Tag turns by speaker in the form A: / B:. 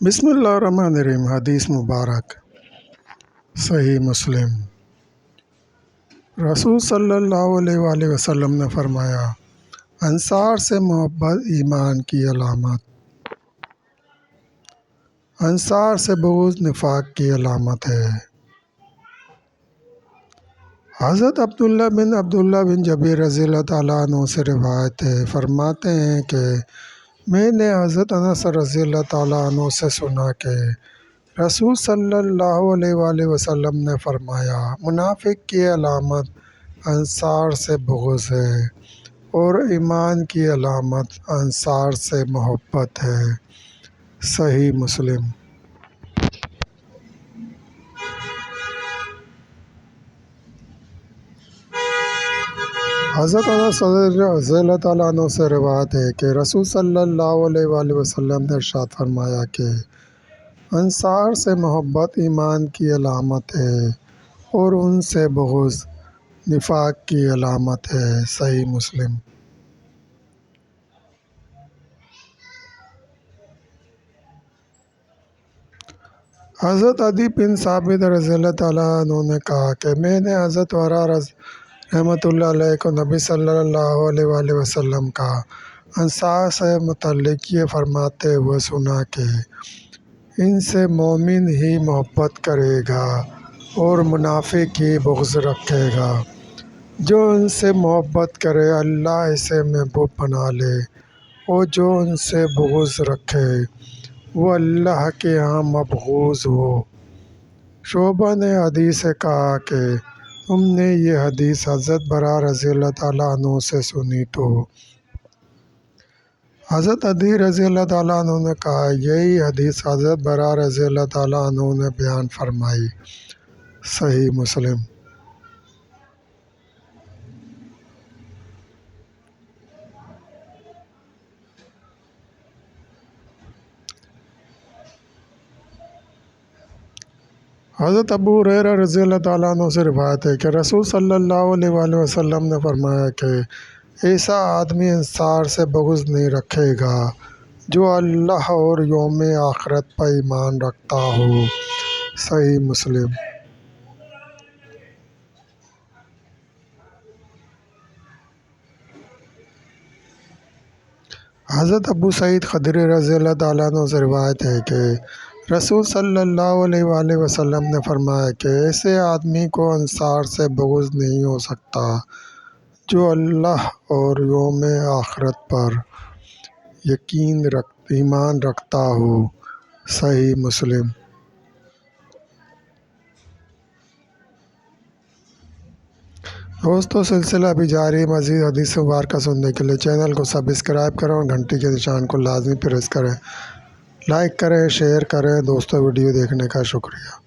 A: بسم اللہ الرحمن الرحیم۔ حدیث مبارک صحیح مسلم۔ رسول صلی اللہ علیہ وآلہ وسلم نے فرمایا، انصار سے محبت ایمان کی علامت، انصار سے بغض نفاق کی علامت ہے۔ حضرت عبداللہ بن جبیر رضی اللہ تعالیٰ عنہ سے روایت ہے، فرماتے ہیں کہ میں نے حضرت انس رضی اللہ تعالیٰ عنہ سے سنا کہ رسول صلی اللہ علیہ وآلہ وسلم نے فرمایا، منافق کی علامت انصار سے بغض ہے اور ایمان کی علامت انصار سے محبت ہے۔ صحیح مسلم۔ حضرت انس رضی اللہ تعالیٰ عنہ سے روایت ہے کہ رسول صلی اللہ علیہ وآلہ وسلم نے ارشاد فرمایا کہ انصار سے محبت ایمان کی علامت ہے اور ان سے بغض نفاق کی علامت ہے۔ صحیح مسلم۔ حضرت عدی بن ثابت رضی اللہ تعالیٰ عنہ نے کہا کہ میں نے حضرت ورا رحمۃ اللہ علیہ کو نبی صلی اللہ علیہ وآلہ وسلم کا انصار سے متعلق یہ فرماتے ہوئے سنا کہ ان سے مومن ہی محبت کرے گا اور منافق ہی بغض رکھے گا۔ جو ان سے محبت کرے اللہ اسے محبوب بنا لے، اور جو ان سے بغض رکھے وہ اللہ کے ہاں مبغوض ہو۔ شعبہ نے حدیث سے کہا کہ تم نے یہ حدیث حضرت برا رضی اللہ تعالیٰ عنہ سے سنی تو حضرت عدی رضی اللہ تعالیٰ عنہ نے کہا یہی حدیث حضرت برا رضی اللہ تعالیٰ عنہ نے بیان فرمائی۔ صحیح مسلم۔ حضرت ابو ہریرہ رضی اللہ تعالیٰ عنہ سے روایت ہے کہ رسول صلی اللہ علیہ وآلہ وسلم نے فرمایا کہ ایسا آدمی انصار سے بغض نہیں رکھے گا جو اللہ اور یوم آخرت پر ایمان رکھتا ہو۔ صحیح مسلم۔ حضرت ابو سعید خدری رضی اللہ تعالیٰ عنہ سے روایت ہے کہ رسول صلی اللہ علیہ وآلہ وسلم نے فرمایا کہ ایسے آدمی کو انصار سے بغض نہیں ہو سکتا جو اللہ اور یوم آخرت پر ایمان رکھتا ہو۔ صحیح مسلم۔ دوستو، سلسلہ بھی جاری۔ مزید حدیث مبارکہ سننے کے لیے چینل کو سبسکرائب کریں اور گھنٹی کے نشان کو لازمی پریس کریں۔ لائک کریں، شیئر کریں۔ دوستو، ویڈیو دیکھنے کا شکریہ۔